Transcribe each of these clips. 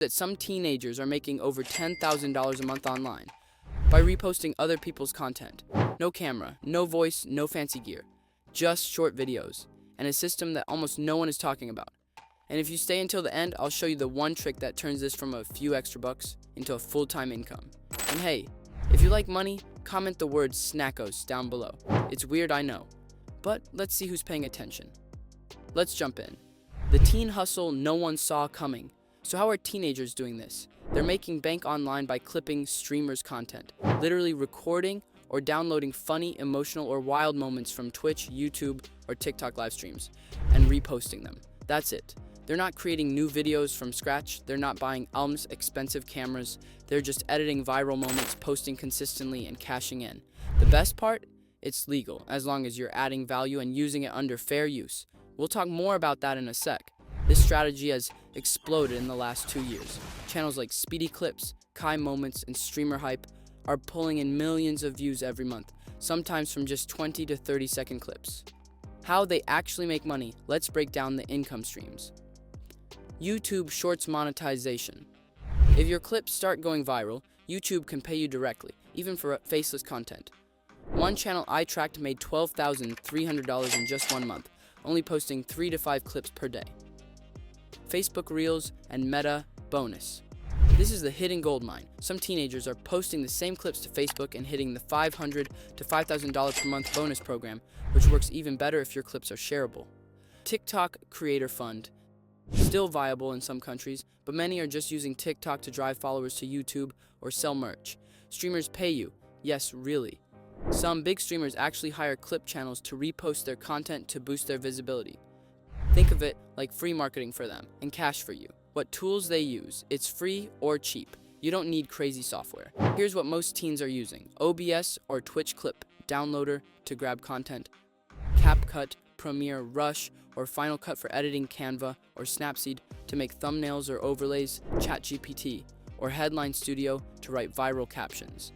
that some teenagers are making over $10,000 a month online by reposting other people's content. No camera, no voice, no fancy gear, just short videos, and a system that almost no one is talking about. And if you stay until the end, I'll show you the one trick that turns this from a few extra bucks into a full-time income. And hey, if you like money, comment the word snackos down below. It's weird, I know, but let's see who's paying attention. Let's jump in. The teen hustle no one saw coming. So how are teenagers doing this? They're making bank online by clipping streamers' content, literally recording or downloading funny, emotional, or wild moments from Twitch, YouTube, or TikTok live streams, and reposting them. That's it. They're not creating new videos from scratch. They're not buying expensive cameras. They're just editing viral moments, posting consistently, and cashing in. The best part? It's legal, as long as you're adding value and using it under fair use. We'll talk more about that in a sec. This strategy has exploded in the last 2 years. Channels like Speedy Clips, Kai Moments, and Streamer Hype are pulling in millions of views every month, sometimes from just 20 to 30-second clips. How they actually make money, let's break down the income streams. YouTube Shorts monetization. If your clips start going viral, YouTube can pay you directly, even for faceless content. One channel I tracked made $12,300 in just 1 month, only posting 3 to 5 clips per day. Facebook Reels and Meta Bonus. This is the hidden gold mine. Some teenagers are posting the same clips to Facebook and hitting the $500 to $5,000 per month bonus program, which works even better if your clips are shareable. TikTok Creator Fund. Still viable in some countries, but many are just using TikTok to drive followers to YouTube or sell merch. Streamers pay you. Yes, really. Some big streamers actually hire clip channels to repost their content to boost their visibility. Think of it like free marketing for them and cash for you. What tools they use, it's free or cheap. You don't need crazy software. Here's what most teens are using: OBS or Twitch Clip Downloader to grab content, CapCut, Premiere, Rush, or Final Cut for editing, Canva or Snapseed to make thumbnails or overlays, ChatGPT, or Headline Studio to write viral captions.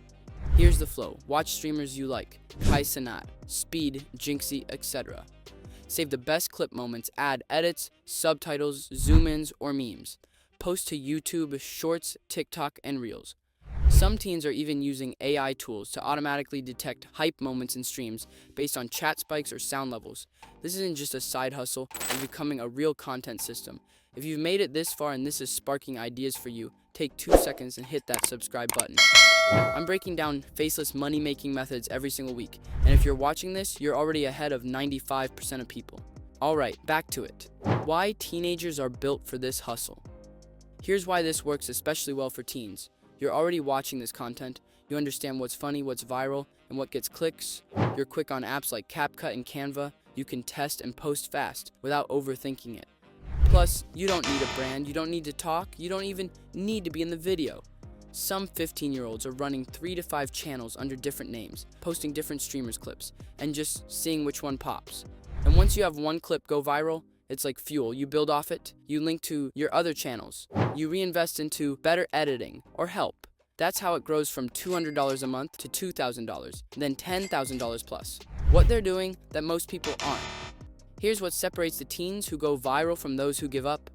Here's the flow. Watch streamers you like: Kai Cenat, Speed, Jinxie, etc. Save the best clip moments, add edits, subtitles, zoom-ins, or memes. Post to YouTube, Shorts, TikTok, and Reels. Some teens are even using AI tools to automatically detect hype moments in streams based on chat spikes or sound levels. This isn't just a side hustle, it's becoming a real content system. If you've made it this far and this is sparking ideas for you, take 2 seconds and hit that subscribe button. I'm breaking down faceless money-making methods every single week, and if you're watching this, you're already ahead of 95% of people. Alright, back to it. Why teenagers are built for this hustle. Here's why this works especially well for teens. You're already watching this content, you understand what's funny, what's viral, and what gets clicks. You're quick on apps like CapCut and Canva. You can test and post fast without overthinking it. Plus, you don't need a brand, you don't need to talk, you don't even need to be in the video. Some 15-year-olds are running 3 to 5 channels under different names, posting different streamers' clips, and just seeing which one pops. And once you have one clip go viral, it's like fuel. You build off it, you link to your other channels, you reinvest into better editing or help. That's how it grows from $200 a month to $2,000, then $10,000 plus. What they're doing that most people aren't. Here's what separates the teens who go viral from those who give up.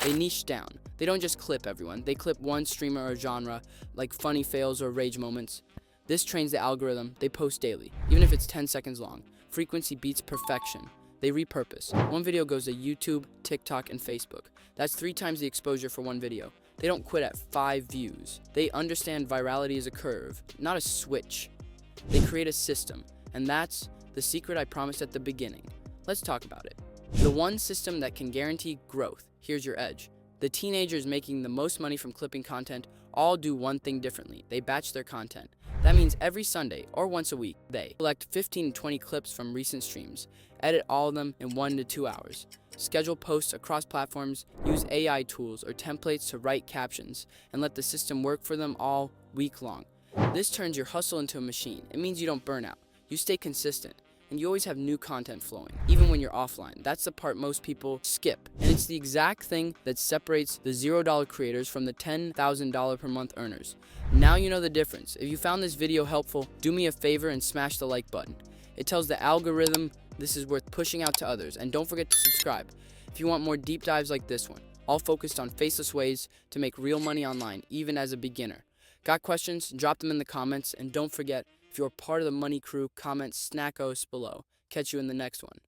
They niche down. They don't just clip everyone. They clip one streamer or genre, like funny fails or rage moments. This trains the algorithm. They post daily, even if it's 10 seconds long. Frequency beats perfection. They repurpose. One video goes to YouTube, TikTok, and Facebook. That's 3 times the exposure for one video. They don't quit at 5 views. They understand virality is a curve, not a switch. They create a system, and that's the secret I promised at the beginning. Let's talk about it. The one system that can guarantee growth. Here's your edge. The teenagers making the most money from clipping content all do one thing differently. They batch their content. That means every Sunday or once a week, they select 15 to 20 clips from recent streams, edit all of them in 1 to 2 hours, schedule posts across platforms, use AI tools or templates to write captions, and let the system work for them all week long. This turns your hustle into a machine. It means you don't burn out. You stay consistent. And you always have new content flowing, even when you're offline. That's the part most people skip. And it's the exact thing that separates the $0 creators from the $10,000 per month earners. Now you know the difference. If you found this video helpful, do me a favor and smash the like button. It tells the algorithm this is worth pushing out to others. And don't forget to subscribe if you want more deep dives like this one. all focused on faceless ways to make real money online, even as a beginner. Got questions? Drop them in the comments, and don't forget, if you're part of the Money Crew, comment Snackos below. Catch you in the next one.